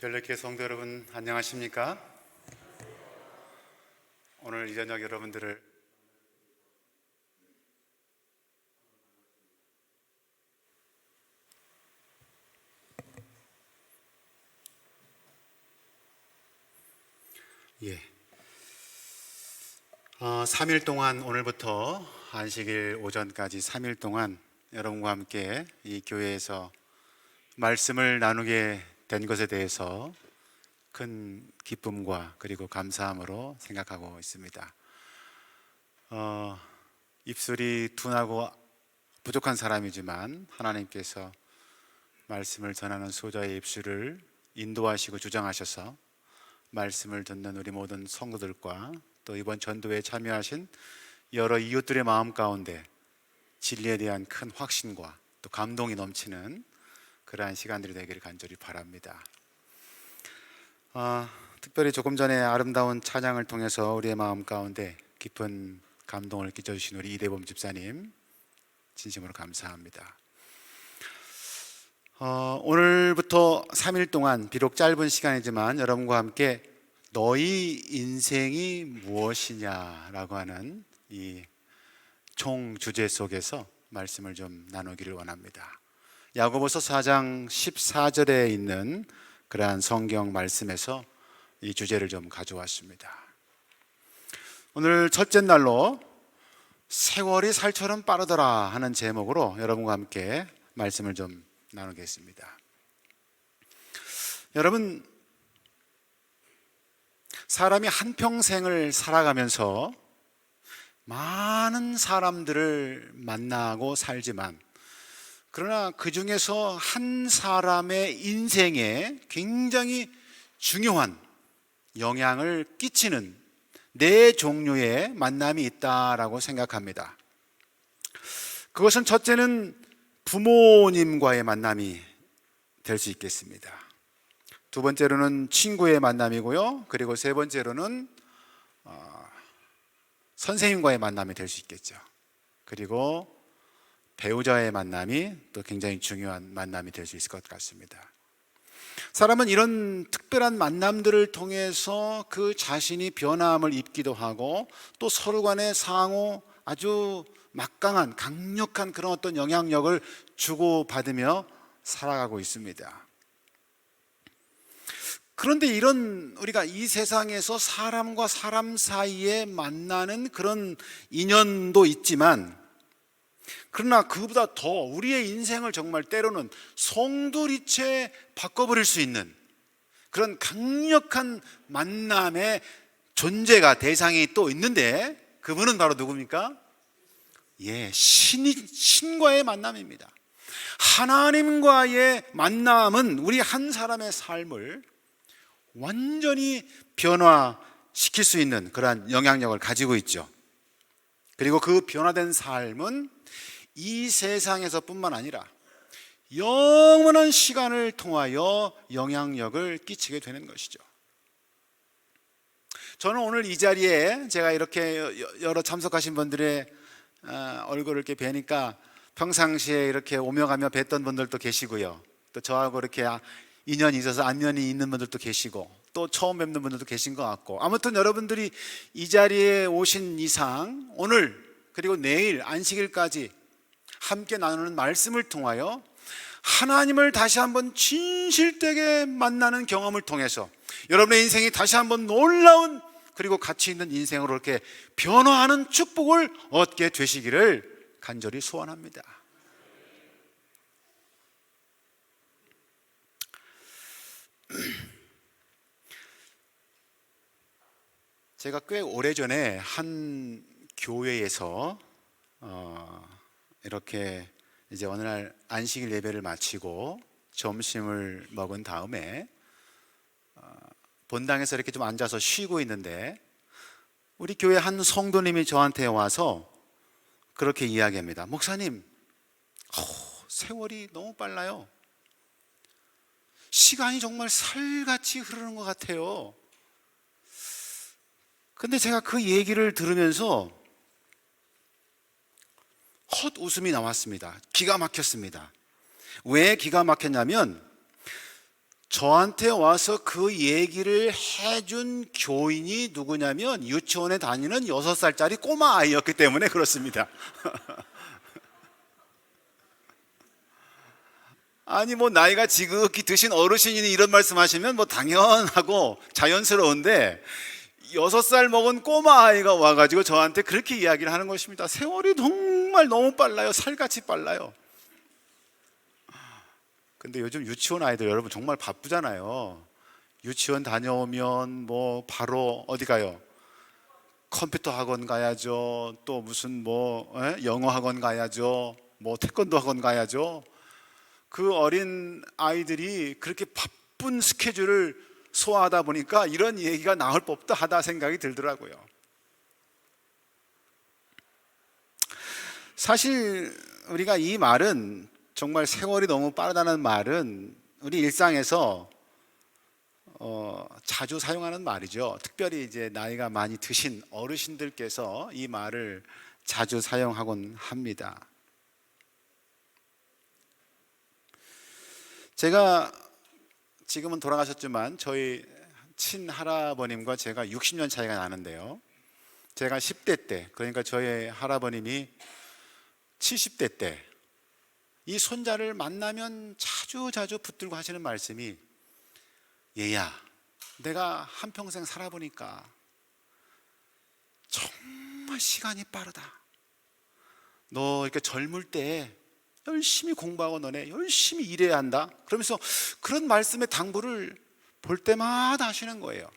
별내교회 성도 여러분, 안녕하십니까? 오늘 이 저녁 여러분들을 예, 3일 동안, 오늘부터 안식일 오전까지 3일 동안 여러분과 함께 이 교회에서 말씀을 나누게 된 것에 대해서 큰 기쁨과 그리고 감사함으로 생각하고 있습니다. 입술이 둔하고 부족한 사람이지만 하나님께서 말씀을 전하는 소자의 입술을 인도하시고 주장하셔서 말씀을 듣는 우리 모든 성도들과 또 이번 전도에 참여하신 여러 이웃들의 마음 가운데 진리에 대한 큰 확신과 또 감동이 넘치는 그러한 시간들이 되기를 간절히 바랍니다. 특별히 조금 전에 아름다운 찬양을 통해서 우리의 마음 가운데 깊은 감동을 끼쳐주신 우리 이대범 집사님 진심으로 감사합니다. 오늘부터 3일 동안 비록 짧은 시간이지만 여러분과 함께 너희 인생이 무엇이냐라고 하는 이 총 주제 속에서 말씀을 좀 나누기를 원합니다. 야고보서 4장 14절에 있는 그러한 성경 말씀에서 이 주제를 좀 가져왔습니다. 오늘 첫째 날로 세월이 살처럼 빠르더라 하는 제목으로 여러분과 함께 말씀을 좀 나누겠습니다. 여러분, 사람이 한평생을 살아가면서 많은 사람들을 만나고 살지만 그러나 그 중에서 한 사람의 인생에 굉장히 중요한 영향을 끼치는 네 종류의 만남이 있다라고 생각합니다. 그것은 첫째는 부모님과의 만남이 될 수 있겠습니다. 두 번째로는 친구의 만남이고요. 그리고 세 번째로는 선생님과의 만남이 될 수 있겠죠. 그리고 배우자의 만남이 또 굉장히 중요한 만남이 될 수 있을 것 같습니다. 사람은 이런 특별한 만남들을 통해서 그 자신이 변화함을 입기도 하고 또 서로 간에 상호 아주 막강한 강력한 그런 어떤 영향력을 주고받으며 살아가고 있습니다. 그런데 이런 우리가 이 세상에서 사람과 사람 사이에 만나는 그런 인연도 있지만 그러나 그보다 더 우리의 인생을 정말 때로는 송두리째 바꿔버릴 수 있는 그런 강력한 만남의 존재가 대상이 또 있는데 그분은 바로 누굽니까? 신과의 만남입니다. 하나님과의 만남은 우리 한 사람의 삶을 완전히 변화시킬 수 있는 그러한 영향력을 가지고 있죠. 그리고 그 변화된 삶은 이 세상에서 뿐만 아니라 영원한 시간을 통하여 영향력을 끼치게 되는 것이죠. 저는 오늘 이 자리에 제가 이렇게 여러 참석하신 분들의 얼굴을 이렇게 뵈니까 평상시에 이렇게 오며 가며 뵀던 분들도 계시고요. 또 저하고 이렇게 인연이 있어서 안면이 있는 분들도 계시고 또 처음 뵙는 분들도 계신 것 같고 아무튼 여러분들이 이 자리에 오신 이상 오늘 그리고 내일 안식일까지 함께 나누는 말씀을 통하여 하나님을 다시 한번 진실되게 만나는 경험을 통해서 여러분의 인생이 다시 한번 놀라운 그리고 가치 있는 인생으로 이렇게 변화하는 축복을 얻게 되시기를 간절히 소원합니다. 제가 꽤 오래전에 한 교회에서 이렇게 이제 어느 날 안식일 예배를 마치고 점심을 먹은 다음에 본당에서 이렇게 좀 앉아서 쉬고 있는데 우리 교회 한 성도님이 저한테 와서 그렇게 이야기합니다. 목사님, 세월이 너무 빨라요. 시간이 정말 살같이 흐르는 것 같아요. 근데 제가 그 얘기를 들으면서 헛웃음이 나왔습니다. 기가 막혔습니다. 왜 기가 막혔냐면 저한테 와서 그 얘기를 해준 교인이 누구냐면 유치원에 다니는 6살짜리 꼬마 아이였기 때문에 그렇습니다. 아니 뭐 나이가 지극히 드신 어르신이 이런 말씀하시면 뭐 당연하고 자연스러운데 6살 먹은 꼬마 아이가 와가지고 저한테 그렇게 이야기를 하는 것입니다. 세월이 정말 너무 빨라요. 살같이 빨라요. 근데 요즘 유치원 아이들 여러분 정말 바쁘잖아요. 유치원 다녀오면 뭐 바로 어디 가요? 컴퓨터 학원 가야죠. 또 무슨 뭐 영어 학원 가야죠. 뭐 태권도 학원 가야죠. 그 어린 아이들이 그렇게 바쁜 스케줄을 소화하다 보니까 이런 얘기가 나올 법도 하다 생각이 들더라고요. 사실 우리가 이 말은 정말 세월이 너무 빠르다는 말은 우리 일상에서 자주 사용하는 말이죠. 특별히 이제 나이가 많이 드신 어르신들께서 이 말을 자주 사용하곤 합니다. 제가 지금은 돌아가셨지만 저희 친할아버님과 제가 60년 차이가 나는데요. 제가 10대 때, 그러니까 저희 할아버님이 70대 때 이 손자를 만나면 자주 붙들고 하시는 말씀이 얘야, 내가 한평생 살아보니까 정말 시간이 빠르다. 너 이렇게 젊을 때 열심히 공부하고 너네 열심히 일해야 한다. 그러면서 그런 말씀의 당부를 볼 때마다 하시는 거예요.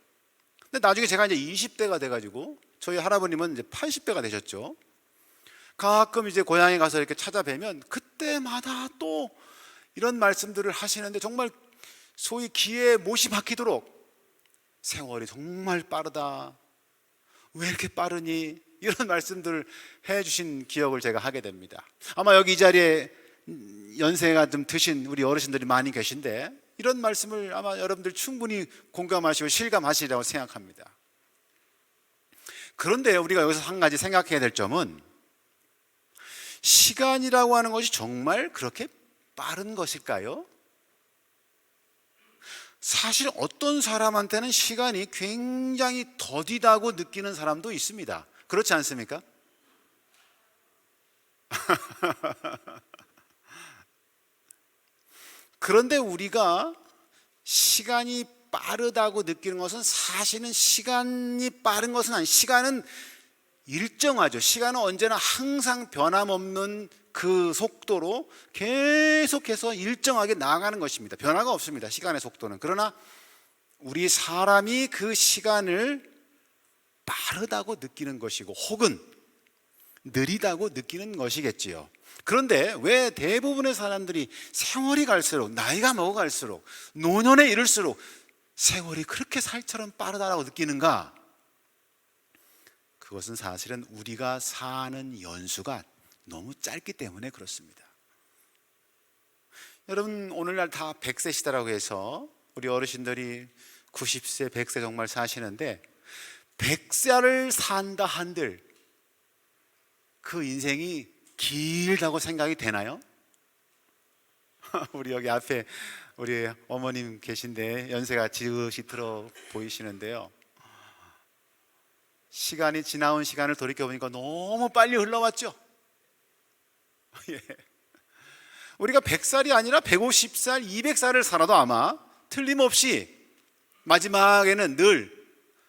근데 나중에 제가 이제 20대가 돼가지고 저희 할아버님은 이제 80대가 되셨죠. 가끔 이제 고향에 가서 이렇게 찾아뵈면 그때마다 또 이런 말씀들을 하시는데 정말 소위 귀에 못이 박히도록 세월이 정말 빠르다. 왜 이렇게 빠르니? 이런 말씀들을 해주신 기억을 제가 하게 됩니다. 아마 여기 이 자리에 연세가 좀 드신 우리 어르신들이 많이 계신데 이런 말씀을 아마 여러분들 충분히 공감하시고 실감하시리라고 생각합니다. 그런데 우리가 여기서 한 가지 생각해야 될 점은 시간이라고 하는 것이 정말 그렇게 빠른 것일까요? 사실 어떤 사람한테는 시간이 굉장히 더디다고 느끼는 사람도 있습니다. 그렇지 않습니까? 그런데 우리가 시간이 빠르다고 느끼는 것은 사실은 시간이 빠른 것은 아니에요. 시간은 일정하죠. 시간은 언제나 항상 변함없는 그 속도로 계속해서 일정하게 나아가는 것입니다. 변화가 없습니다. 시간의 속도는. 그러나 우리 사람이 그 시간을 빠르다고 느끼는 것이고 혹은 느리다고 느끼는 것이겠지요. 그런데 왜 대부분의 사람들이 세월이 갈수록 나이가 먹어갈수록 노년에 이를수록 세월이 그렇게 살처럼 빠르다고 느끼는가? 그것은 사실은 우리가 사는 연수가 너무 짧기 때문에 그렇습니다. 여러분 오늘날 다 100세 시대라고 해서 우리 어르신들이 90세, 100세 정말 사시는데 100세를 산다 한들 그 인생이 길다고 생각이 되나요? 우리 여기 앞에 우리 어머님 계신데 연세가 지긋이 들어 보이시는데요. 시간이 지나온 시간을 돌이켜보니까 너무 빨리 흘러왔죠. 예. 우리가 100살이 아니라 150살, 200살을 살아도 아마 틀림없이 마지막에는 늘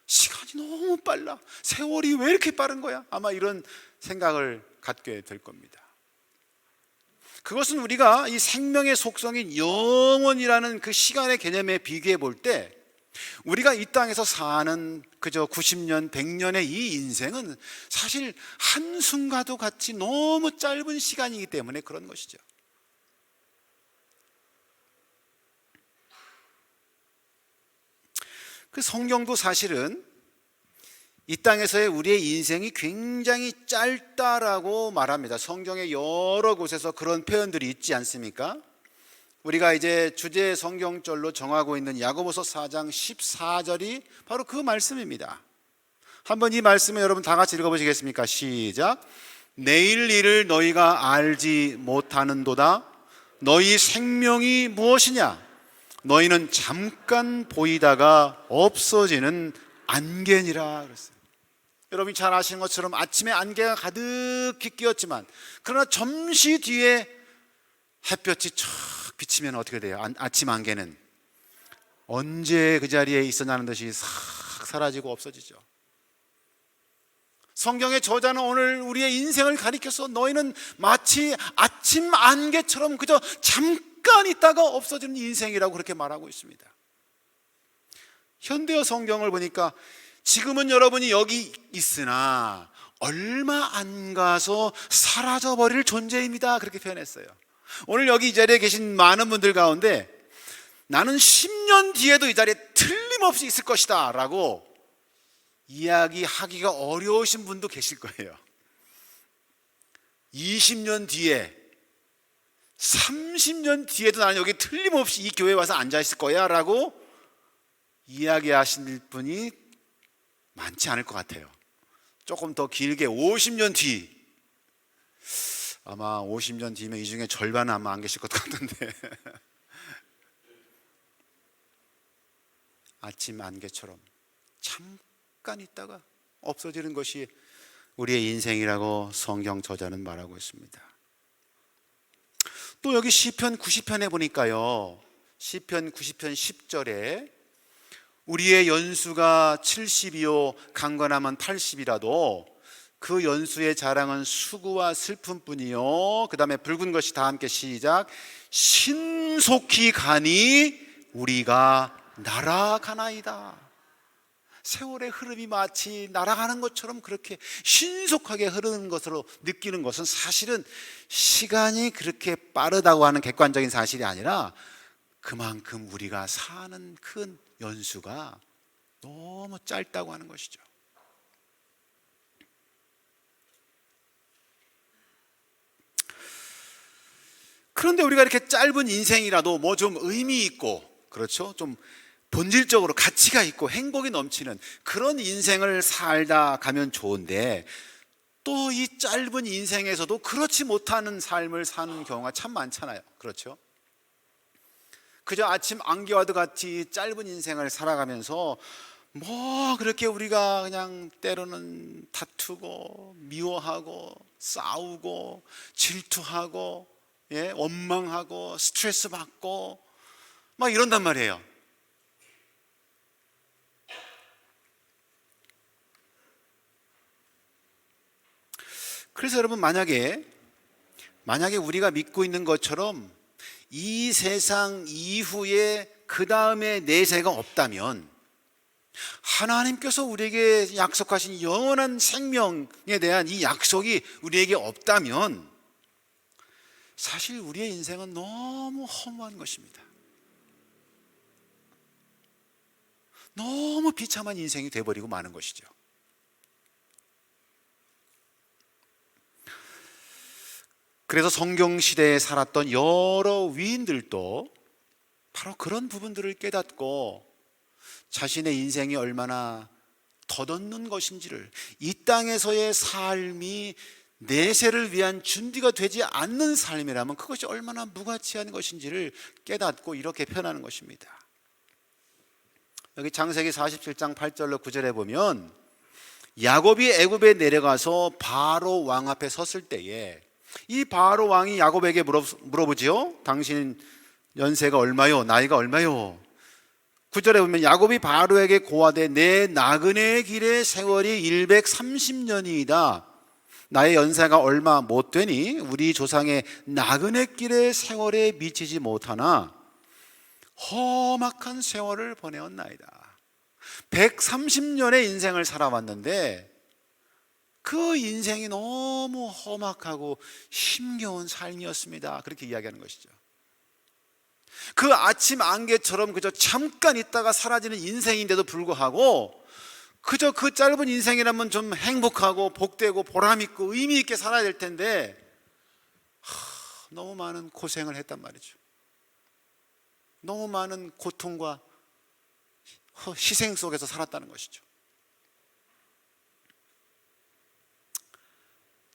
시간이 너무 빨라, 세월이 왜 이렇게 빠른 거야? 아마 이런 생각을 갖게 될 겁니다. 그것은 우리가 이 생명의 속성인 영원이라는 그 시간의 개념에 비교해 볼 때 우리가 이 땅에서 사는 그저 90년, 100년의 이 인생은 사실 한순간도 같이 너무 짧은 시간이기 때문에 그런 것이죠. 그 성경도 사실은 이 땅에서의 우리의 인생이 굉장히 짧다라고 말합니다. 성경의 여러 곳에서 그런 표현들이 있지 않습니까? 우리가 이제 주제 성경절로 정하고 있는 야고보서 4장 14절이 바로 그 말씀입니다. 한번 이 말씀을 여러분 다 같이 읽어보시겠습니까? 시작. 내일 일을 너희가 알지 못하는도다. 너희 생명이 무엇이냐? 너희는 잠깐 보이다가 없어지는 안개니라 그랬어요. 여러분이 잘 아시는 것처럼 아침에 안개가 가득히 끼었지만 그러나 점시 뒤에 햇볕이 촥 비치면 어떻게 돼요? 아침 안개는 언제 그 자리에 있었냐는 듯이 싹 사라지고 없어지죠. 성경의 저자는 오늘 우리의 인생을 가리켜서 너희는 마치 아침 안개처럼 그저 잠깐 있다가 없어지는 인생이라고 그렇게 말하고 있습니다. 현대어 성경을 보니까 지금은 여러분이 여기 있으나 얼마 안 가서 사라져버릴 존재입니다, 그렇게 표현했어요. 오늘 여기 이 자리에 계신 많은 분들 가운데 나는 10년 뒤에도 이 자리에 틀림없이 있을 것이다 라고 이야기하기가 어려우신 분도 계실 거예요. 20년 뒤에 30년 뒤에도 나는 여기 틀림없이 이 교회에 와서 앉아 있을 거야 라고 이야기하실 분이 많지 않을 것 같아요. 조금 더 길게 50년 뒤, 아마 50년 뒤면 이 중에 절반은 아마 안 계실 것 같은데 아침 안개처럼 잠깐 있다가 없어지는 것이 우리의 인생이라고 성경 저자는 말하고 있습니다. 또 여기 시편 90편에 보니까요, 시편 90편 10절에 우리의 연수가 70이요 강건하면 80이라도 그 연수의 자랑은 수고와 슬픔뿐이요, 그 다음에 붉은 것이 다 함께 시작, 신속히 가니 우리가 날아가나이다. 세월의 흐름이 마치 날아가는 것처럼 그렇게 신속하게 흐르는 것으로 느끼는 것은 사실은 시간이 그렇게 빠르다고 하는 객관적인 사실이 아니라 그만큼 우리가 사는 큰 연수가 너무 짧다고 하는 것이죠. 그런데 우리가 이렇게 짧은 인생이라도 뭐 좀 의미 있고, 그렇죠? 좀 본질적으로 가치가 있고 행복이 넘치는 그런 인생을 살다 가면 좋은데, 또 이 짧은 인생에서도 그렇지 못하는 삶을 사는 경우가 참 많잖아요. 그렇죠? 그저 아침 안개와도 같이 짧은 인생을 살아가면서 뭐 그렇게 우리가 그냥 때로는 다투고 미워하고 싸우고 질투하고, 원망하고 스트레스 받고 막 이런단 말이에요. 그래서 여러분, 만약에 우리가 믿고 있는 것처럼 이 세상 이후에 그 다음에 내세가 없다면, 하나님께서 우리에게 약속하신 영원한 생명에 대한 이 약속이 우리에게 없다면 사실 우리의 인생은 너무 허무한 것입니다. 너무 비참한 인생이 돼버리고 마는 것이죠. 그래서 성경시대에 살았던 여러 위인들도 바로 그런 부분들을 깨닫고 자신의 인생이 얼마나 덧없는 것인지를, 이 땅에서의 삶이 내세를 위한 준비가 되지 않는 삶이라면 그것이 얼마나 무가치한 것인지를 깨닫고 이렇게 표현하는 것입니다. 여기 창세기 47장 8절로 9절에 보면 야곱이 애굽에 내려가서 바로 왕 앞에 섰을 때에 이 바로 왕이 야곱에게 물어보지요. 당신 연세가 얼마요? 나이가 얼마요? 9절에 보면 야곱이 바로에게 고하되 내 나그네 길의 세월이 130년이다. 나의 연세가 얼마 못 되니 우리 조상의 나그네 길의 세월에 미치지 못하나 험악한 세월을 보내었나이다. 130년의 인생을 살아왔는데 그 인생이 너무 험악하고 힘겨운 삶이었습니다. 그렇게 이야기하는 것이죠. 그 아침 안개처럼 그저 잠깐 있다가 사라지는 인생인데도 불구하고 그저 그 짧은 인생이라면 좀 행복하고 복되고 보람있고 의미있게 살아야 될 텐데 너무 많은 고생을 했단 말이죠. 너무 많은 고통과 희생 속에서 살았다는 것이죠.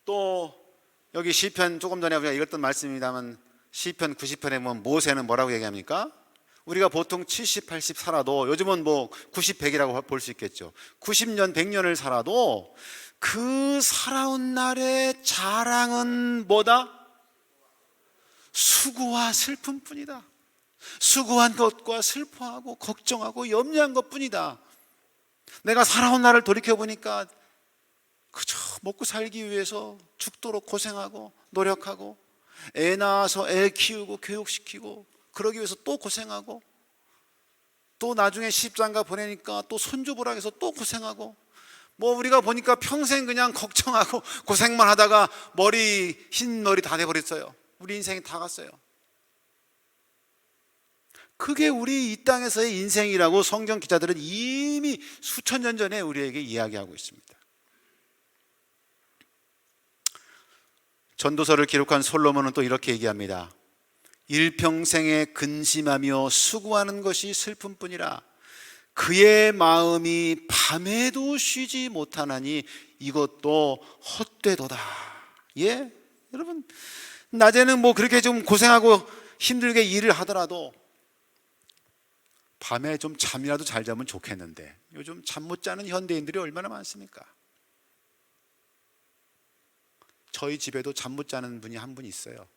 또 여기 시편, 조금 전에 우리가 읽었던 말씀입니다만 시편 90편에 보면 모세는 뭐라고 얘기합니까? 우리가 보통 70, 80 살아도, 요즘은 뭐 90, 100이라고 볼 수 있겠죠. 90년, 100년을 살아도 그 살아온 날의 자랑은 뭐다? 수고와 슬픔뿐이다. 수고한 것과 슬퍼하고 걱정하고 염려한 것뿐이다. 내가 살아온 날을 돌이켜보니까 그저 먹고 살기 위해서 죽도록 고생하고 노력하고, 애 낳아서 애 키우고 교육시키고, 그러기 위해서 또 고생하고, 또 나중에 시집장가 보내니까 또 손주 보라 해서 또 고생하고, 뭐 우리가 보니까 평생 그냥 걱정하고 고생만 하다가 흰 머리 다 돼버렸어요. 우리 인생이 다 갔어요. 그게 우리 이 땅에서의 인생이라고 성경 기자들은 이미 수천 년 전에 우리에게 이야기하고 있습니다. 전도서를 기록한 솔로몬은 또 이렇게 얘기합니다. 일평생에 근심하며 수고하는 것이 슬픔뿐이라 그의 마음이 밤에도 쉬지 못하나니 이것도 헛되도다. 예? 여러분, 낮에는 뭐 그렇게 좀 고생하고 힘들게 일을 하더라도 밤에 좀 잠이라도 잘 자면 좋겠는데, 요즘 잠 못 자는 현대인들이 얼마나 많습니까? 저희 집에도 잠 못 자는 분이 한 분 있어요.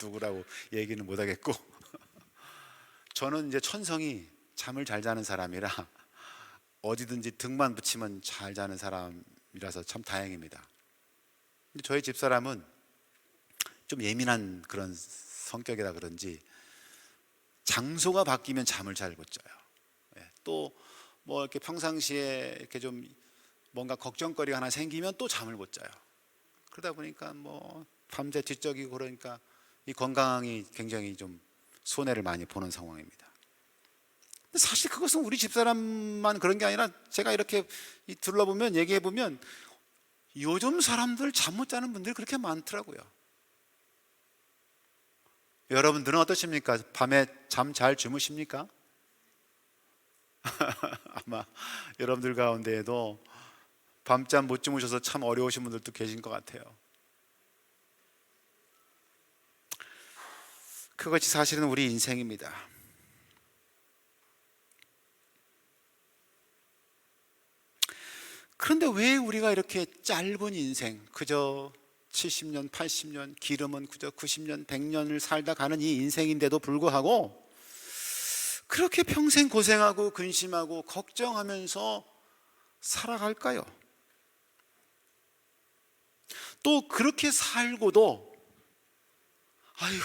누구라고 얘기는 못 하겠고. 저는 이제 천성이 잠을 잘 자는 사람이라 어디든지 등만 붙이면 잘 자는 사람이라서 참 다행입니다. 근데 저희 집사람은 좀 예민한 그런 성격이라 그런지 장소가 바뀌면 잠을 잘 못 자요. 또 뭐 이렇게 평상시에 이렇게 좀 뭔가 걱정거리가 하나 생기면 또 잠을 못 자요. 그러다 보니까 뭐 밤새 뒤척이고, 그러니까 이 건강이 굉장히 좀 손해를 많이 보는 상황입니다. 근데 사실 그것은 우리 집사람만 그런 게 아니라 제가 이렇게 둘러보면, 얘기해보면 요즘 사람들 잠 못 자는 분들이 그렇게 많더라고요. 여러분들은 어떠십니까? 밤에 잠 잘 주무십니까? 아마 여러분들 가운데에도 밤잠 못 주무셔서 참 어려우신 분들도 계신 것 같아요. 그것이 사실은 우리 인생입니다. 그런데 왜 우리가 이렇게 짧은 인생, 그저 70년, 80년, 길으면 그저 90년, 100년을 살다 가는 이 인생인데도 불구하고 그렇게 평생 고생하고 근심하고 걱정하면서 살아갈까요? 또 그렇게 살고도 아이고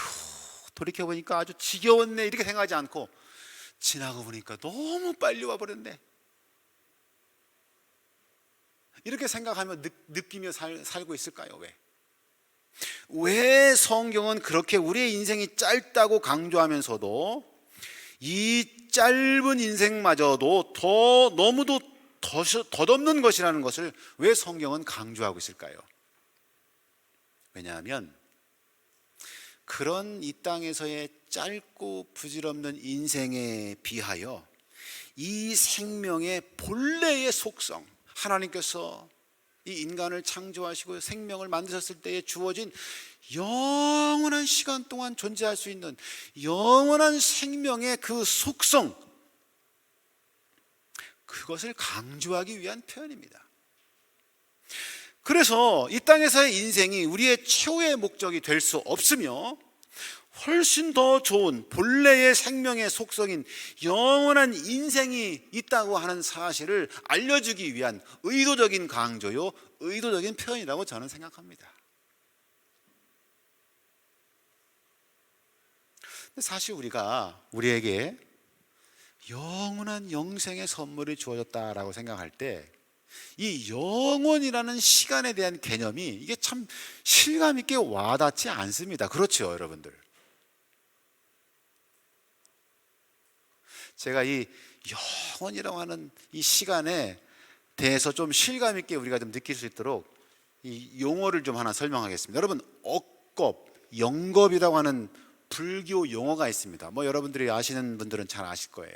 돌이켜보니까 아주 지겨웠네 이렇게 생각하지 않고, 지나고 보니까 너무 빨리 와버렸네 이렇게 생각하며 느끼며 살고 있을까요? 왜 성경은 그렇게 우리의 인생이 짧다고 강조하면서도 이 짧은 인생마저도 너무도 덧없는 것이라는 것을 왜 성경은 강조하고 있을까요? 왜냐하면 그런 이 땅에서의 짧고 부질없는 인생에 비하여 이 생명의 본래의 속성, 하나님께서 이 인간을 창조하시고 생명을 만드셨을 때에 주어진 영원한 시간 동안 존재할 수 있는 영원한 생명의 그 속성, 그것을 강조하기 위한 표현입니다. 그래서 이 땅에서의 인생이 우리의 최후의 목적이 될 수 없으며 훨씬 더 좋은 본래의 생명의 속성인 영원한 인생이 있다고 하는 사실을 알려주기 위한 의도적인 강조요, 의도적인 표현이라고 저는 생각합니다. 근데 사실 우리에게 영원한 영생의 선물이 주어졌다라고 생각할 때 이 영원이라는 시간에 대한 개념이 이게 참 실감 있게 와닿지 않습니다. 그렇죠, 여러분들? 제가 이 영원이라고 하는 이 시간에 대해서 좀 실감 있게 우리가 좀 느낄 수 있도록 이 용어를 좀 하나 설명하겠습니다. 여러분, 억겁, 영겁이라고 하는 불교 용어가 있습니다. 뭐 여러분들이 아시는 분들은 잘 아실 거예요.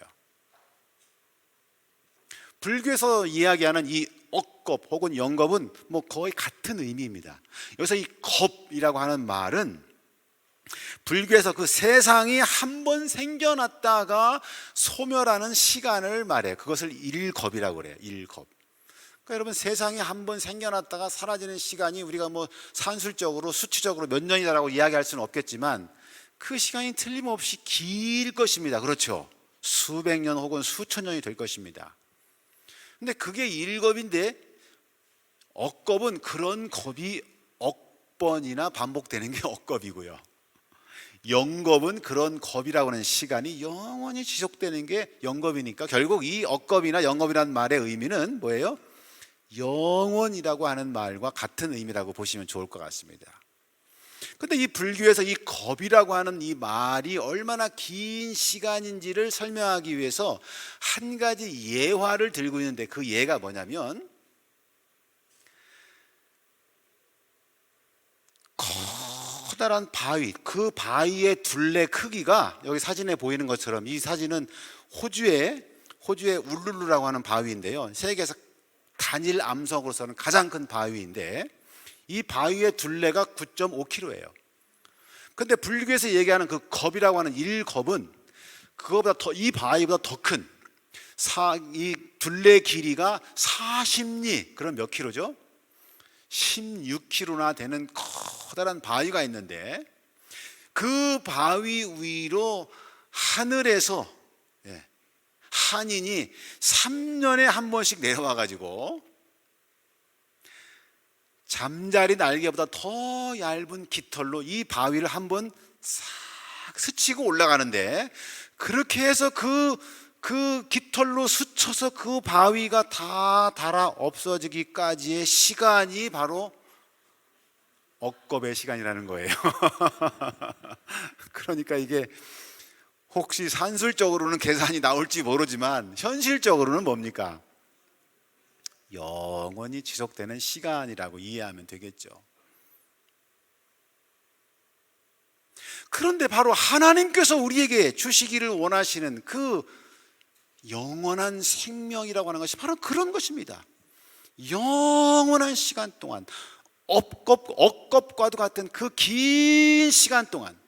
불교에서 이야기하는 이 억겁 혹은 영겁은 뭐 거의 같은 의미입니다. 여기서 이 겁이라고 하는 말은 불교에서 그 세상이 한 번 생겨났다가 소멸하는 시간을 말해요. 그것을 일겁이라고 그래요. 일겁. 그러니까 여러분, 세상이 한 번 생겨났다가 사라지는 시간이 우리가 뭐 산술적으로 수치적으로 몇 년이다라고 이야기할 수는 없겠지만 그 시간이 틀림없이 길 것입니다. 그렇죠? 수백 년 혹은 수천 년이 될 것입니다. 근데 그게 일겁인데, 억겁은 그런 겁이 억번이나 반복되는 게 억겁이고요, 영겁은 그런 겁이라고 하는 시간이 영원히 지속되는 게 영겁이니까 결국 이 억겁이나 영겁이라는 말의 의미는 뭐예요? 영원이라고 하는 말과 같은 의미라고 보시면 좋을 것 같습니다. 근데 이 불교에서 이 겁이라고 하는 이 말이 얼마나 긴 시간인지를 설명하기 위해서 한 가지 예화를 들고 있는데, 그 예가 뭐냐면 커다란 바위, 그 바위의 둘레 크기가 여기 사진에 보이는 것처럼, 이 사진은 호주의 울룰루라고 하는 바위인데요, 세계에서 단일 암석으로서는 가장 큰 바위인데 이 바위의 둘레가 9.5km예요. 근데 불교에서 얘기하는 그 겁이라고 하는 일겁은 그거보다 더, 이 바위보다 더 큰, 이 둘레 길이가 40리, 그럼 몇 킬로죠? 16km나 되는 커다란 바위가 있는데, 그 바위 위로 하늘에서 한인이 3년에 한 번씩 내려와 가지고 잠자리 날개보다 더 얇은 깃털로 이 바위를 한번 싹 스치고 올라가는데, 그렇게 해서 그 깃털로 스쳐서 그 바위가 다 닳아 없어지기까지의 시간이 바로 억겁의 시간이라는 거예요. 그러니까 이게 혹시 산술적으로는 계산이 나올지 모르지만 현실적으로는 뭡니까? 영원히 지속되는 시간이라고 이해하면 되겠죠. 그런데 바로 하나님께서 우리에게 주시기를 원하시는 그 영원한 생명이라고 하는 것이 바로 그런 것입니다. 영원한 시간 동안, 억겁과도 같은 그 긴 시간 동안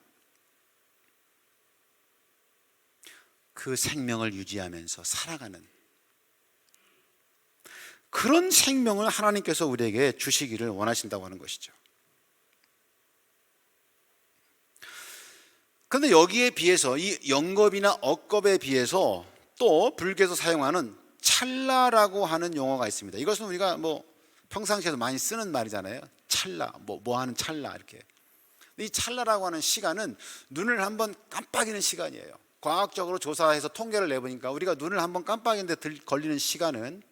그 생명을 유지하면서 살아가는 그런 생명을 하나님께서 우리에게 주시기를 원하신다고 하는 것이죠. 그런데 여기에 비해서, 이 영겁이나 억겁에 비해서 또 불교에서 사용하는 찰나라고 하는 용어가 있습니다. 이것은 우리가 뭐 평상시에도 많이 쓰는 말이잖아요. 찰나, 뭐 하는 찰나, 이렇게. 이 찰나라고 하는 시간은 눈을 한번 깜빡이는 시간이에요. 과학적으로 조사해서 통계를 내보니까 우리가 눈을 한번 깜빡이는데 걸리는 시간은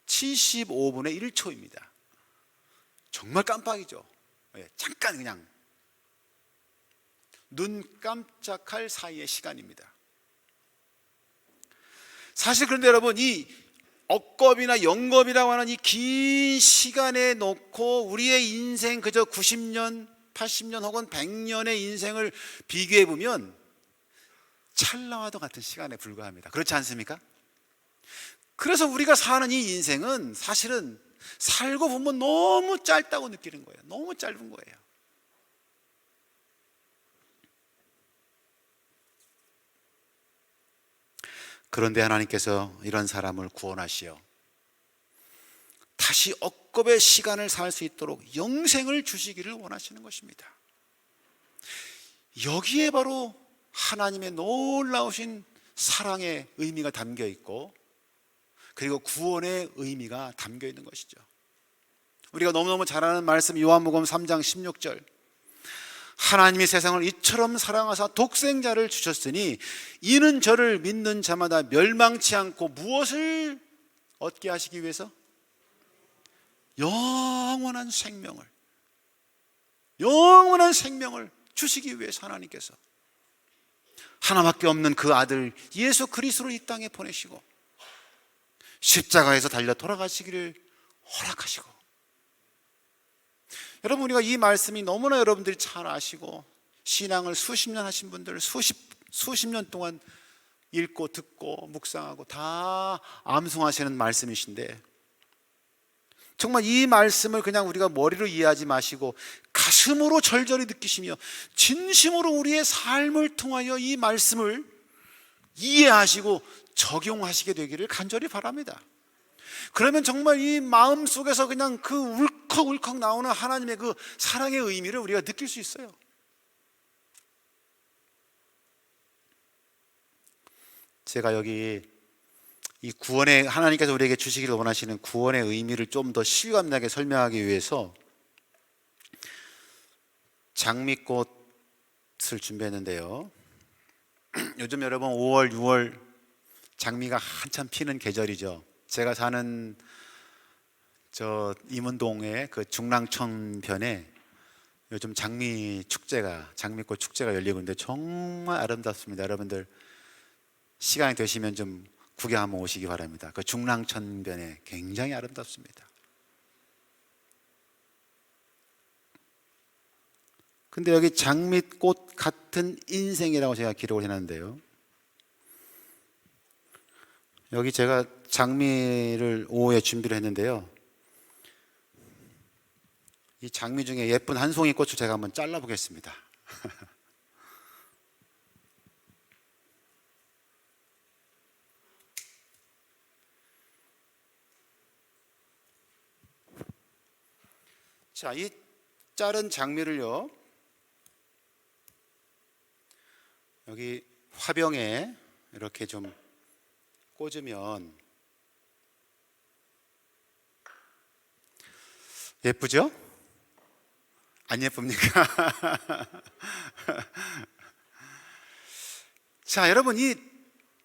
75분의 1초입니다. 정말 깜빡이죠. 잠깐 그냥 눈 깜짝할 사이의 시간입니다. 사실 그런데 여러분, 이 억겁이나 영겁이라고 하는 이 긴 시간에 놓고 우리의 인생 그저 90년, 80년 혹은 100년의 인생을 비교해 보면 찰나와도 같은 시간에 불과합니다. 그렇지 않습니까? 그래서 우리가 사는 이 인생은 사실은 살고 보면 너무 짧다고 느끼는 거예요. 너무 짧은 거예요. 그런데 하나님께서 이런 사람을 구원하시어 다시 억겁의 시간을 살 수 있도록 영생을 주시기를 원하시는 것입니다. 여기에 바로 하나님의 놀라우신 사랑의 의미가 담겨 있고, 그리고 구원의 의미가 담겨 있는 것이죠. 우리가 너무너무 잘 아는 말씀, 요한복음 3장 16절, 하나님이 세상을 이처럼 사랑하사 독생자를 주셨으니 이는 저를 믿는 자마다 멸망치 않고 무엇을 얻게 하시기 위해서? 영원한 생명을 주시기 위해서 하나님께서 하나밖에 없는 그 아들 예수 그리스도를 이 땅에 보내시고 십자가에서 달려 돌아가시기를 허락하시고, 여러분, 우리가 이 말씀이 너무나 여러분들이 잘 아시고 신앙을 수십 년 하신 분들, 수십 년 동안 읽고 듣고 묵상하고 다 암송하시는 말씀이신데, 정말 이 말씀을 그냥 우리가 머리로 이해하지 마시고 가슴으로 절절히 느끼시며 진심으로 우리의 삶을 통하여 이 말씀을 이해하시고 적용하시게 되기를 간절히 바랍니다. 그러면 정말 이 마음 속에서 그냥 그 울컥울컥 나오는 하나님의 그 사랑의 의미를 우리가 느낄 수 있어요. 제가 여기 이 구원의, 하나님께서 우리에게 주시기를 원하시는 구원의 의미를 좀 더 실감나게 설명하기 위해서 장미꽃을 준비했는데요. 요즘 여러분 5월, 6월 장미가 한참 피는 계절이죠. 제가 사는 저 임은동의 그 중랑천변에 요즘 장미꽃 축제가 열리고 있는데 정말 아름답습니다. 여러분들 시간이 되시면 좀 구경 한번 오시기 바랍니다. 그 중랑천변에 굉장히 아름답습니다. 근데 여기 장미꽃 같은 인생이라고 제가 기록을 해놨는데요. 여기 제가 장미를 오후에 준비를 했는데요. 이 장미 중에 예쁜 한 송이 꽃을 제가 한번 잘라보겠습니다. 자, 이 자른 장미를요, 여기 화병에 이렇게 좀 꽂으면 예쁘죠? 안 예쁩니까? 자, 여러분, 이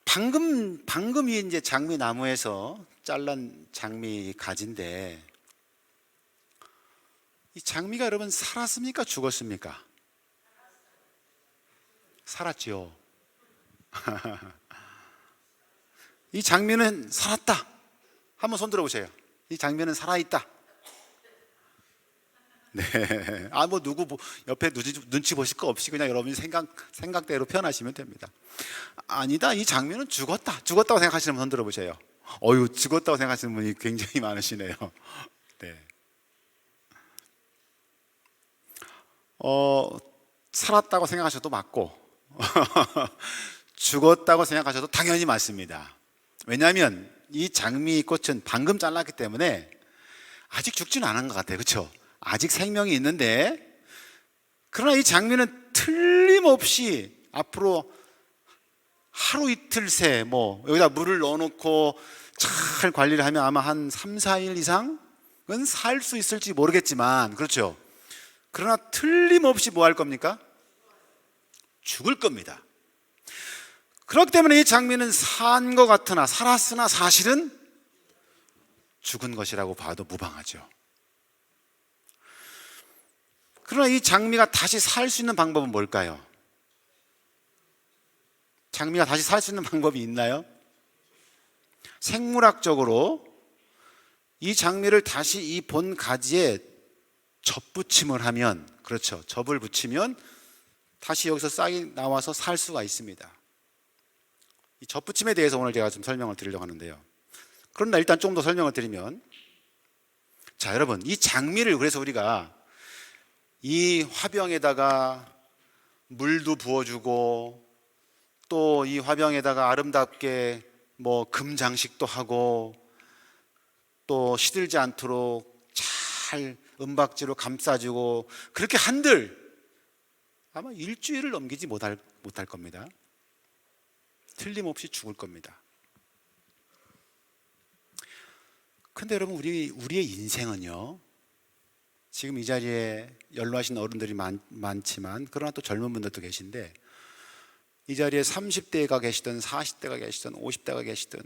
방금 이 이제 장미 나무에서 잘란 장미 가지인데, 이 장미가 여러분 살았습니까? 죽었습니까? 살았지요. 이 장미는 살았다. 한번 손 들어보세요. 이 장미는 살아있다. 네. 누구 옆에 눈치 보실 거 없이 그냥 여러분이 생각대로 표현하시면 됩니다. 아니다. 이 장미는 죽었다. 죽었다고 생각하시는 분 손 들어보세요. 죽었다고 생각하시는 분이 굉장히 많으시네요. 네. 살았다고 생각하셔도 맞고, 죽었다고 생각하셔도 당연히 맞습니다. 왜냐하면 이 장미꽃은 방금 잘랐기 때문에 아직 죽지는 않은 것 같아요. 그렇죠? 아직 생명이 있는데, 그러나 이 장미는 틀림없이 앞으로 하루 이틀 새 여기다 물을 넣어놓고 잘 관리를 하면 아마 한 3, 4일 이상은 살 수 있을지 모르겠지만, 그렇죠? 그러나 틀림없이 뭐 할 겁니까? 죽을 겁니다. 그렇기 때문에 이 장미는 산 것 같으나 살았으나 사실은 죽은 것이라고 봐도 무방하죠. 그러나 이 장미가 다시 살 수 있는 방법은 뭘까요? 장미가 다시 살 수 있는 방법이 있나요? 생물학적으로 이 장미를 다시 이 본 가지에 접붙임을 하면, 그렇죠, 접을 붙이면 다시 여기서 싹이 나와서 살 수가 있습니다. 이 접붙임에 대해서 오늘 제가 좀 설명을 드리려고 하는데요. 그런데 일단 좀 더 설명을 드리면, 자, 여러분, 이 장미를 그래서 우리가 이 화병에다가 물도 부어주고 또 이 화병에다가 아름답게 금장식도 하고 또 시들지 않도록 잘 은박지로 감싸주고 그렇게 한들 아마 일주일을 넘기지 못할 겁니다. 틀림없이 죽을 겁니다. 근데 여러분, 우리의 인생은요, 지금 이 자리에 연로하신 어른들이 많지만, 그러나 또 젊은 분들도 계신데, 이 자리에 30대가 계시든 40대가 계시든 50대가 계시든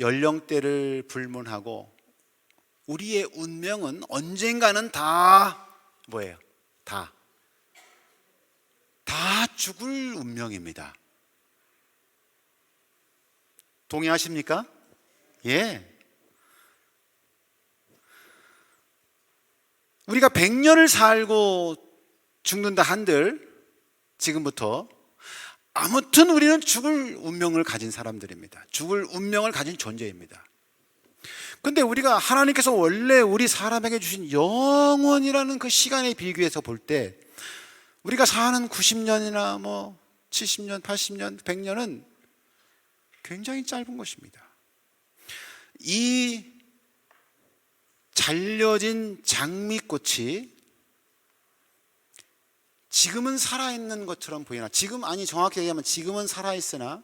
연령대를 불문하고 우리의 운명은 언젠가는 다 뭐예요? 다 죽을 운명입니다. 동의하십니까? 예. 우리가 100년을 살고 죽는다 한들 지금부터 아무튼 우리는 죽을 운명을 가진 사람들입니다. 죽을 운명을 가진 존재입니다. 근데 우리가 하나님께서 원래 우리 사람에게 주신 영원이라는 그 시간에 비교해서 볼 때 우리가 사는 90년이나 뭐 70년, 80년, 100년은 굉장히 짧은 것입니다. 이 잘려진 장미꽃이 지금은 살아있는 것처럼 보이나, 정확히 얘기하면 지금은 살아있으나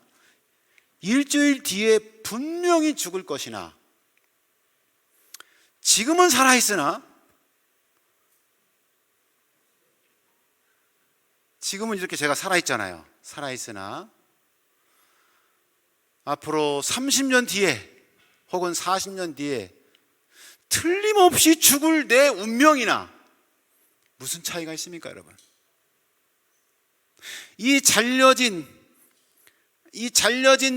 일주일 뒤에 분명히 죽을 것이나, 지금은 살아있으나 지금은 이렇게 제가 살아있잖아요. 살아있으나 앞으로 30년 뒤에 혹은 40년 뒤에 틀림없이 죽을 내 운명이나 무슨 차이가 있습니까, 여러분? 이 잘려진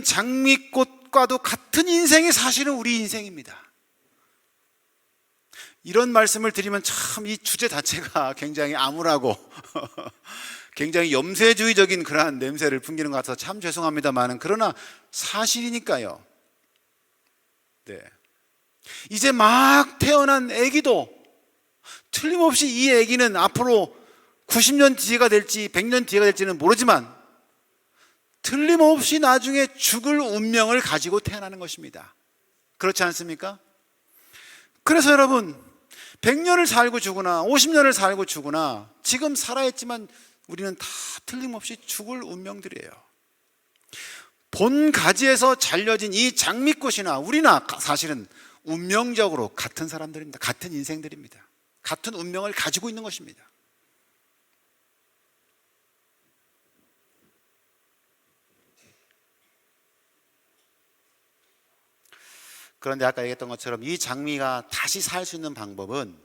장미꽃과도 같은 인생이 사실은 우리 인생입니다. 이런 말씀을 드리면 참 이 주제 자체가 굉장히 암울하고 굉장히 염세주의적인 그러한 냄새를 풍기는 것 같아서 참 죄송합니다만은, 그러나 사실이니까요. 네. 이제 막 태어난 아기도 틀림없이 이 아기는 앞으로 90년 뒤가 될지 100년 뒤가 될지는 모르지만 틀림없이 나중에 죽을 운명을 가지고 태어나는 것입니다. 그렇지 않습니까? 그래서 여러분, 100년을 살고 죽으나 50년을 살고 죽으나 지금 살아있지만 우리는 다 틀림없이 죽을 운명들이에요. 본 가지에서 잘려진 이 장미꽃이나 우리나 사실은 운명적으로 같은 사람들입니다. 같은 인생들입니다. 같은 운명을 가지고 있는 것입니다. 그런데 아까 얘기했던 것처럼 이 장미가 다시 살 수 있는 방법은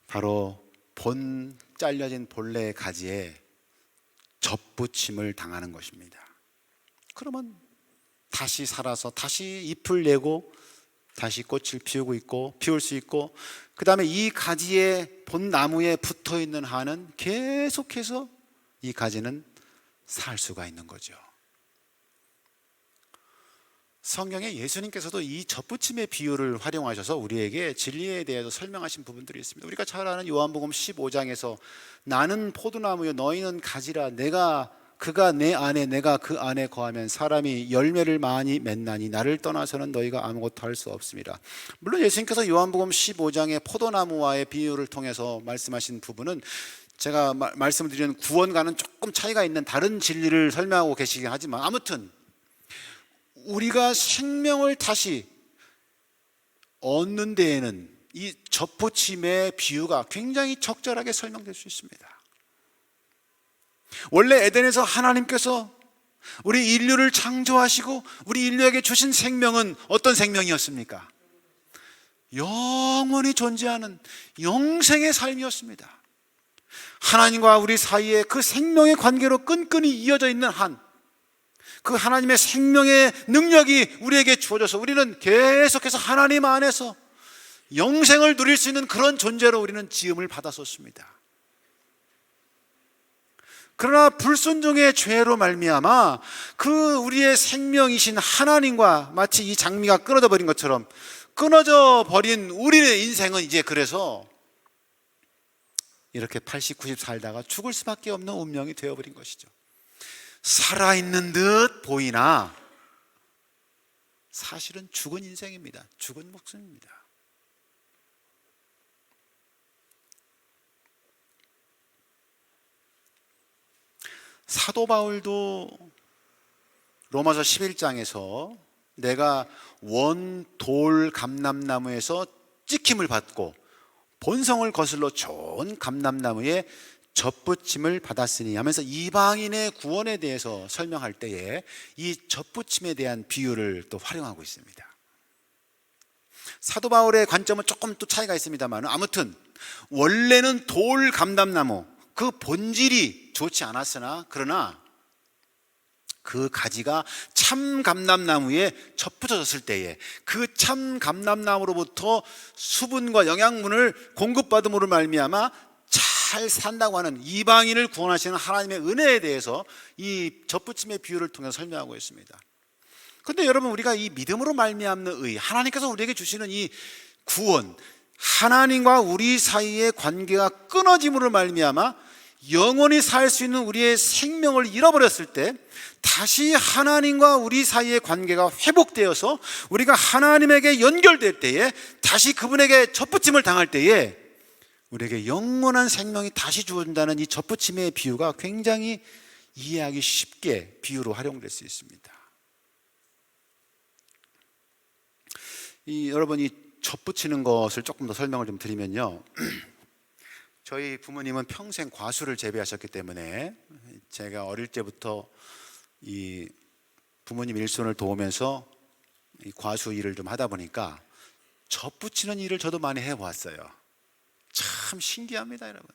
바로 본 잘려진 본래의 가지에 접붙임을 당하는 것입니다. 그러면 다시 살아서 다시 잎을 내고 다시 꽃을 피울 수 있고, 그 다음에 이 가지에 본 나무에 붙어 있는 한은 계속해서 이 가지는 살 수가 있는 거죠. 성경에 예수님께서도 이 접붙임의 비유를 활용하셔서 우리에게 진리에 대해서 설명하신 부분들이 있습니다. 우리가 잘 아는 요한복음 15장에서 나는 포도나무요 너희는 가지라, 그가 내 안에 내가 그 안에 거하면 사람이 열매를 많이 맺나니 나를 떠나서는 너희가 아무것도 할 수 없습니다. 물론 예수님께서 요한복음 15장의 포도나무와의 비유를 통해서 말씀하신 부분은 제가 말씀드리는 구원과는 조금 차이가 있는 다른 진리를 설명하고 계시긴 하지만, 아무튼 우리가 생명을 다시 얻는 데에는 이 접붙임의 비유가 굉장히 적절하게 설명될 수 있습니다. 원래 에덴에서 하나님께서 우리 인류를 창조하시고 우리 인류에게 주신 생명은 어떤 생명이었습니까? 영원히 존재하는 영생의 삶이었습니다. 하나님과 우리 사이에 그 생명의 관계로 끈끈이 이어져 있는 그 하나님의 생명의 능력이 우리에게 주어져서 우리는 계속해서 하나님 안에서 영생을 누릴 수 있는 그런 존재로 우리는 지음을 받았었습니다. 그러나 불순종의 죄로 말미암아 그 우리의 생명이신 하나님과 마치 이 장미가 끊어져 버린 것처럼 끊어져 버린 우리의 인생은 이제 그래서 이렇게 80, 90 살다가 죽을 수밖에 없는 운명이 되어버린 것이죠. 살아있는 듯 보이나 사실은 죽은 인생입니다. 죽은 목숨입니다. 사도 바울도 로마서 11장에서 내가 원돌 감람나무에서 찍힘을 받고 본성을 거슬러 좋은 감람나무에 접붙임을 받았으니 하면서 이방인의 구원에 대해서 설명할 때에 이 접붙임에 대한 비유를 또 활용하고 있습니다. 사도 바울의 관점은 조금 또 차이가 있습니다만, 아무튼 원래는 돌 감람나무 그 본질이 좋지 않았으나 그러나 그 가지가 참 감람나무에 접붙여졌을 때에 그 참 감람나무로부터 수분과 영양분을 공급받음으로 말미암아 잘 산다고 하는 이방인을 구원하시는 하나님의 은혜에 대해서 이 접붙임의 비유를 통해서 설명하고 있습니다. 근데 여러분, 우리가 이 믿음으로 말미암는 의, 하나님께서 우리에게 주시는 이 구원, 하나님과 우리 사이의 관계가 끊어짐으로 말미암아 영원히 살 수 있는 우리의 생명을 잃어버렸을 때 다시 하나님과 우리 사이의 관계가 회복되어서 우리가 하나님에게 연결될 때에, 다시 그분에게 접붙임을 당할 때에 우리에게 영원한 생명이 다시 주어진다는 이 접붙임의 비유가 굉장히 이해하기 쉽게 비유로 활용될 수 있습니다. 여러분이 접붙이는 것을 조금 더 설명을 좀 드리면요, 저희 부모님은 평생 과수를 재배하셨기 때문에 제가 어릴 때부터 이 부모님 일손을 도우면서 이 과수 일을 좀 하다 보니까 접붙이는 일을 저도 많이 해왔어요. 참 신기합니다, 여러분.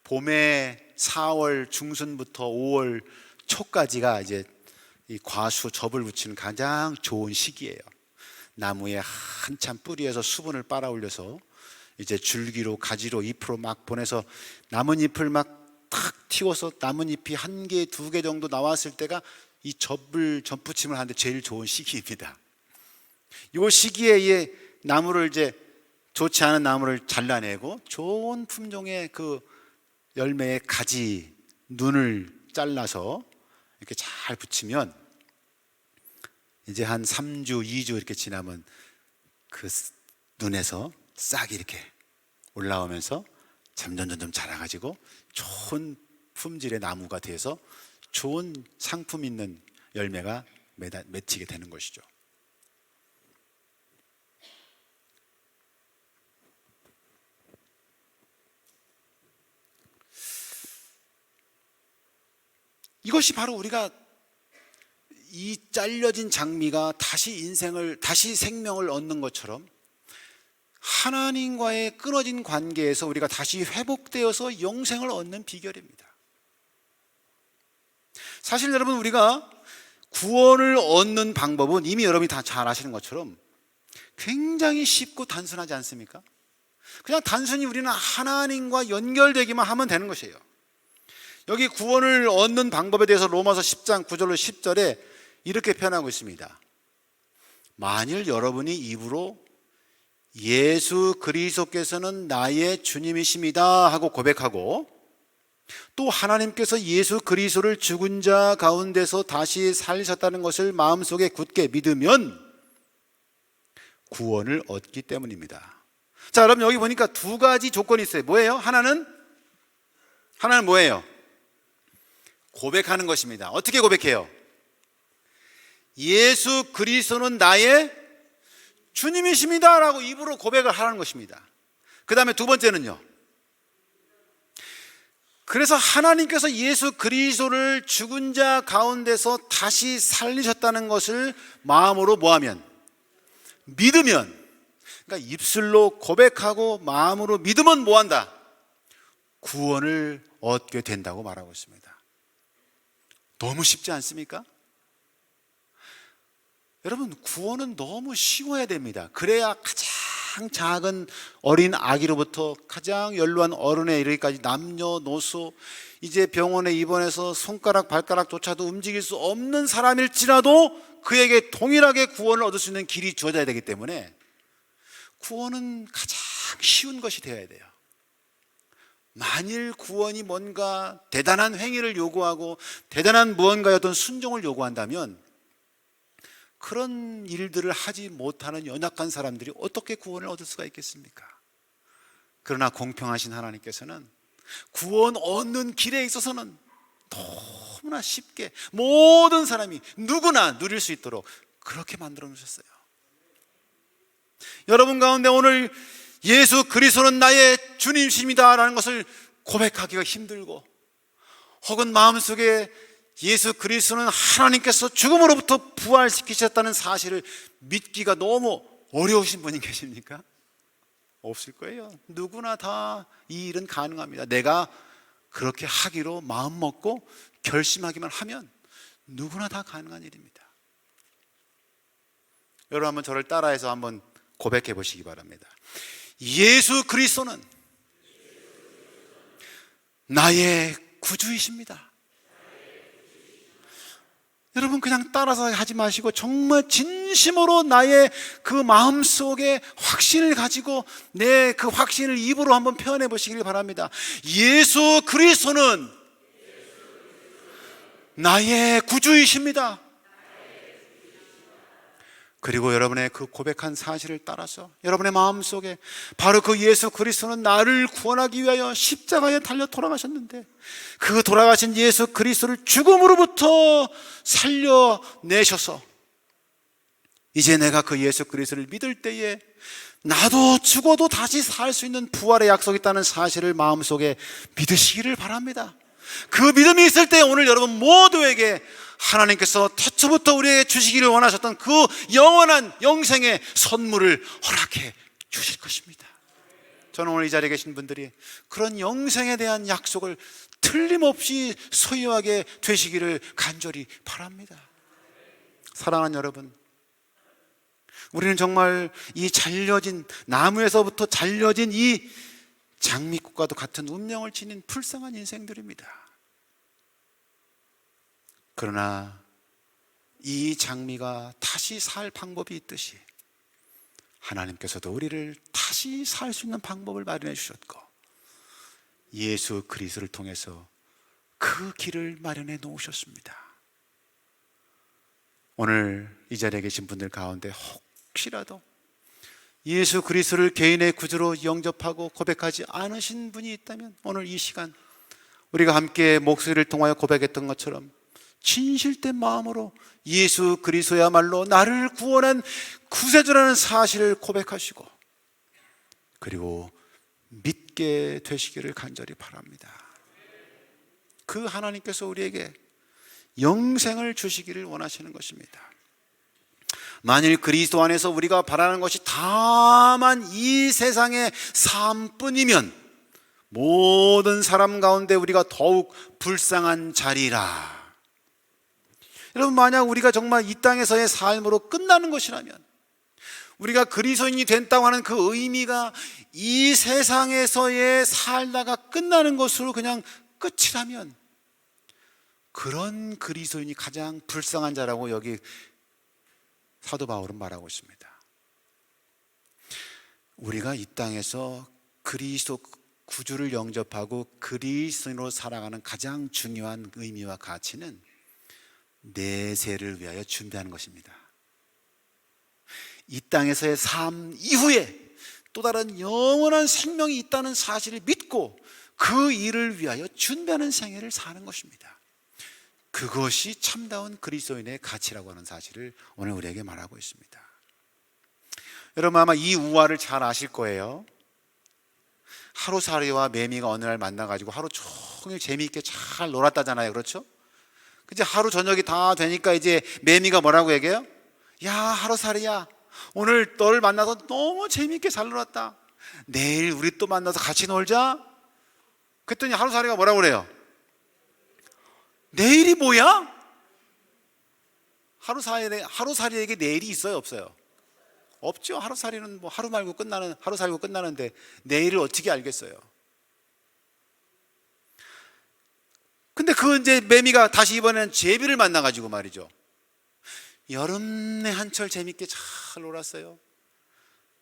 봄에 4월 중순부터 5월 초까지가 이제 이 과수 접을 붙이는 가장 좋은 시기예요. 나무에 한참 뿌리에서 수분을 빨아 올려서 이제 줄기로, 가지로, 잎으로 막 보내서 나뭇잎을 막 탁 틔워서 나뭇잎이 1개, 2개 정도 나왔을 때가 이 접붙임을 하는데 제일 좋은 시기입니다. 이 시기에 이 나무를 이제 좋지 않은 나무를 잘라내고 좋은 품종의 그 열매의 가지, 눈을 잘라서 이렇게 잘 붙이면 이제 한 3주, 2주 이렇게 지나면 그 눈에서 싹이 이렇게 올라오면서 점점 자라가지고 좋은 품질의 나무가 돼서 좋은 상품 있는 열매가 맺히게 되는 것이죠. 이것이 바로 우리가 이 잘려진 장미가 다시 생명을 얻는 것처럼 하나님과의 끊어진 관계에서 우리가 다시 회복되어서 영생을 얻는 비결입니다. 사실 여러분, 우리가 구원을 얻는 방법은 이미 여러분이 다 잘 아시는 것처럼 굉장히 쉽고 단순하지 않습니까? 그냥 단순히 우리는 하나님과 연결되기만 하면 되는 것이에요. 여기 구원을 얻는 방법에 대해서 로마서 10장 9절로 10절에 이렇게 표현하고 있습니다. 만일 여러분이 입으로 예수 그리스도께서는 나의 주님이십니다 하고 고백하고, 또 하나님께서 예수 그리스도를 죽은 자 가운데서 다시 살리셨다는 것을 마음속에 굳게 믿으면 구원을 얻기 때문입니다. 자, 여러분, 여기 보니까 2가지 조건이 있어요. 뭐예요? 하나는 뭐예요? 고백하는 것입니다. 어떻게 고백해요? 예수 그리스도는 나의 주님이십니다 라고 입으로 고백을 하라는 것입니다. 그 다음에 2번째는요, 그래서 하나님께서 예수 그리스도를 죽은 자 가운데서 다시 살리셨다는 것을 마음으로 뭐하면? 믿으면. 그러니까 입술로 고백하고 마음으로 믿으면 뭐한다? 구원을 얻게 된다고 말하고 있습니다. 너무 쉽지 않습니까? 여러분, 구원은 너무 쉬워야 됩니다. 그래야 가장 작은 어린 아기로부터 가장 연로한 어른에 이르기까지 남녀노소, 이제 병원에 입원해서 손가락 발가락조차도 움직일 수 없는 사람일지라도 그에게 동일하게 구원을 얻을 수 있는 길이 주어져야 되기 때문에 구원은 가장 쉬운 것이 되어야 돼요. 만일 구원이 뭔가 대단한 행위를 요구하고 대단한 무언가의 어떤 순종을 요구한다면 그런 일들을 하지 못하는 연약한 사람들이 어떻게 구원을 얻을 수가 있겠습니까? 그러나 공평하신 하나님께서는 구원 얻는 길에 있어서는 너무나 쉽게 모든 사람이 누구나 누릴 수 있도록 그렇게 만들어 놓으셨어요. 여러분 가운데 오늘 예수 그리스도는 나의 주님이십니다 라는 것을 고백하기가 힘들고, 혹은 마음속에 예수 그리스도는 하나님께서 죽음으로부터 부활시키셨다는 사실을 믿기가 너무 어려우신 분이 계십니까? 없을 거예요. 누구나 다 이 일은 가능합니다. 내가 그렇게 하기로 마음 먹고 결심하기만 하면 누구나 다 가능한 일입니다. 여러분, 한번 저를 따라해서 한번 고백해 보시기 바랍니다. 예수 그리스도는 나의 구주이십니다. 여러분 그냥 따라서 하지 마시고 정말 진심으로 나의 그 마음속에 확신을 가지고 내 그 확신을 입으로 한번 표현해 보시길 바랍니다. 예수 그리스도는 나의 구주이십니다. 그리고 여러분의 그 고백한 사실을 따라서 여러분의 마음속에 바로 그 예수 그리스도는 나를 구원하기 위하여 십자가에 달려 돌아가셨는데 그 돌아가신 예수 그리스도를 죽음으로부터 살려내셔서 이제 내가 그 예수 그리스도를 믿을 때에 나도 죽어도 다시 살 수 있는 부활의 약속이 있다는 사실을 마음속에 믿으시기를 바랍니다. 그 믿음이 있을 때 오늘 여러분 모두에게 하나님께서 태초부터 우리에게 주시기를 원하셨던 그 영원한 영생의 선물을 허락해 주실 것입니다. 저는 오늘 이 자리에 계신 분들이 그런 영생에 대한 약속을 틀림없이 소유하게 되시기를 간절히 바랍니다. 사랑하는 여러분, 우리는 정말 이 잘려진 나무에서부터 잘려진 이 장미꽃과도 같은 운명을 지닌 불쌍한 인생들입니다. 그러나 이 장미가 다시 살 방법이 있듯이 하나님께서도 우리를 다시 살 수 있는 방법을 마련해 주셨고 예수 그리스도를 통해서 그 길을 마련해 놓으셨습니다. 오늘 이 자리에 계신 분들 가운데 혹시라도 예수 그리스도를 개인의 구주로 영접하고 고백하지 않으신 분이 있다면 오늘 이 시간 우리가 함께 목소리를 통하여 고백했던 것처럼 진실된 마음으로 예수 그리스도야말로 나를 구원한 구세주라는 사실을 고백하시고 그리고 믿게 되시기를 간절히 바랍니다. 그 하나님께서 우리에게 영생을 주시기를 원하시는 것입니다. 만일 그리스도 안에서 우리가 바라는 것이 다만 이 세상의 삶뿐이면 모든 사람 가운데 우리가 더욱 불쌍한 자리라. 여러분, 만약 우리가 정말 이 땅에서의 삶으로 끝나는 것이라면, 우리가 그리스도인이 된다고 하는 그 의미가 이 세상에서의 살다가 끝나는 것으로 그냥 끝이라면, 그런 그리스도인이 가장 불쌍한 자라고 여기 사도 바울은 말하고 있습니다. 우리가 이 땅에서 그리스도 구주를 영접하고 그리스도인으로 살아가는 가장 중요한 의미와 가치는 내세를 위하여 준비하는 것입니다. 이 땅에서의 삶 이후에 또 다른 영원한 생명이 있다는 사실을 믿고 그 일을 위하여 준비하는 생애를 사는 것입니다. 그것이 참다운 그리스도인의 가치라고 하는 사실을 오늘 우리에게 말하고 있습니다. 여러분 아마 이 우화를 잘 아실 거예요. 하루살이와 매미가 어느 날 만나가지고 하루 종일 재미있게 잘 놀았다잖아요. 그렇죠? 이제 하루 저녁이 다 되니까 이제 매미가 뭐라고 얘기해요? 야, 하루살이야, 오늘 너를 만나서 너무 재미있게 잘 놀았다. 내일 우리 또 만나서 같이 놀자. 그랬더니 하루살이가 뭐라고 그래요? 내일이 뭐야? 하루살이에게 내일이 있어요, 없어요? 없죠. 하루살이는 뭐 하루 말고 끝나는, 하루 살고 끝나는데 내일을 어떻게 알겠어요? 근데 그 이제 매미가 다시 이번에는 제비를 만나가지고 말이죠, 여름내 한철 재밌게 잘 놀았어요.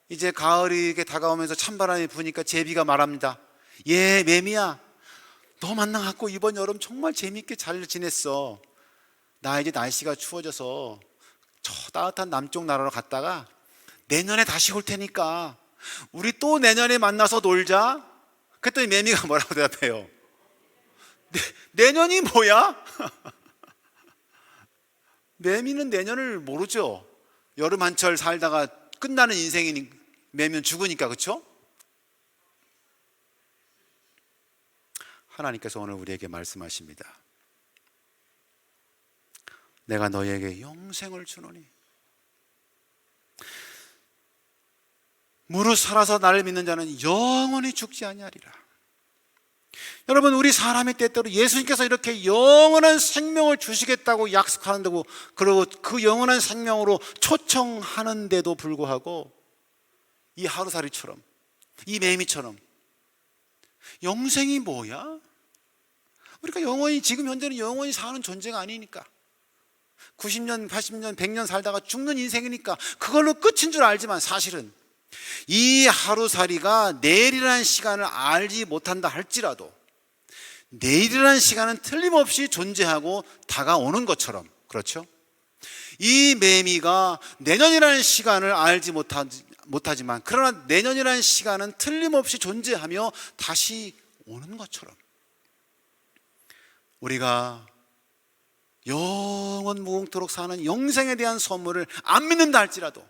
이제 가을이 이렇게 다가오면서 찬바람이 부니까 제비가 말합니다. 예, 매미야, 너 만나갖고 이번 여름 정말 재밌게 잘 지냈어. 나 이제 날씨가 추워져서 저 따뜻한 남쪽 나라로 갔다가 내년에 다시 올 테니까 우리 또 내년에 만나서 놀자. 그랬더니 매미가 뭐라고 대답해요? 내년이 뭐야? 매미는 내년을 모르죠. 여름 한철 살다가 끝나는 인생이니 매면 죽으니까. 그렇죠? 하나님께서 오늘 우리에게 말씀하십니다. 내가 너희에게 영생을 주노니 무릇 살아서 나를 믿는 자는 영원히 죽지 아니하리라. 여러분, 우리 사람이 때때로 예수님께서 이렇게 영원한 생명을 주시겠다고 약속하는데고, 그리고 그 영원한 생명으로 초청하는데도 불구하고 이 하루살이처럼, 이 매미처럼 영생이 뭐야? 우리가 영원히, 지금 현재는 영원히 사는 존재가 아니니까 90년, 80년, 100년 살다가 죽는 인생이니까 그걸로 끝인 줄 알지만 사실은 이 하루살이가 내일이라는 시간을 알지 못한다 할지라도 내일이라는 시간은 틀림없이 존재하고 다가오는 것처럼, 그렇죠? 이 매미가 내년이라는 시간을 알지 못하지만 그러나 내년이라는 시간은 틀림없이 존재하며 다시 오는 것처럼 우리가 영원 무궁토록 사는 영생에 대한 선물을 안 믿는다 할지라도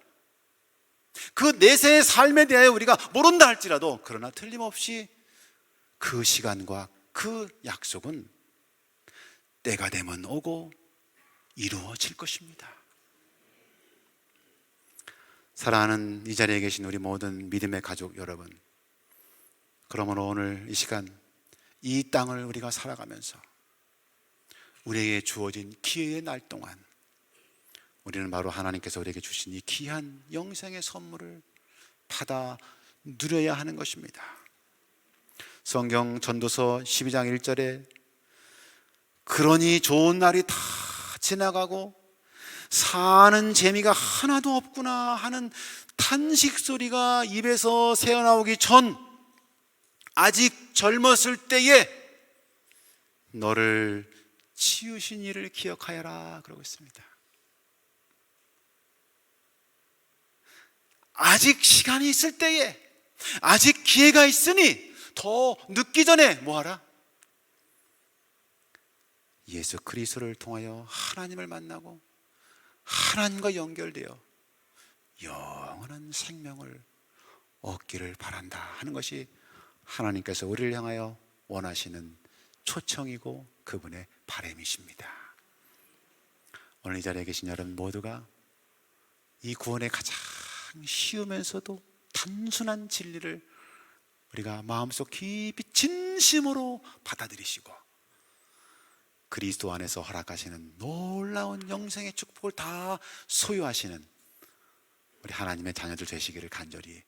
그 내세의 삶에 대하여 우리가 모른다 할지라도 그러나 틀림없이 그 시간과 그 약속은 때가 되면 오고 이루어질 것입니다. 사랑하는 이 자리에 계신 우리 모든 믿음의 가족 여러분, 그러므로 오늘 이 시간 이 땅을 우리가 살아가면서 우리에게 주어진 기회의 날 동안 우리는 바로 하나님께서 우리에게 주신 이 귀한 영생의 선물을 받아 누려야 하는 것입니다. 성경 전도서 12장 1절에 그러니 좋은 날이 다 지나가고 사는 재미가 하나도 없구나 하는 탄식 소리가 입에서 새어나오기 전 아직 젊었을 때에 너를 치유신 이를 기억하여라 그러고 있습니다. 아직 시간이 있을 때에, 아직 기회가 있으니 더 늦기 전에 뭐하라? 예수 그리스도를 통하여 하나님을 만나고 하나님과 연결되어 영원한 생명을 얻기를 바란다 하는 것이 하나님께서 우리를 향하여 원하시는 초청이고 그분의 바람이십니다. 오늘 이 자리에 계신 여러분 모두가 이 구원의 가장 쉬우면서도 단순한 진리를 우리가 마음속 깊이 진심으로 받아들이시고 그리스도 안에서 허락하시는 놀라운 영생의 축복을 다 소유하시는 우리 하나님의 자녀들 되시기를 간절히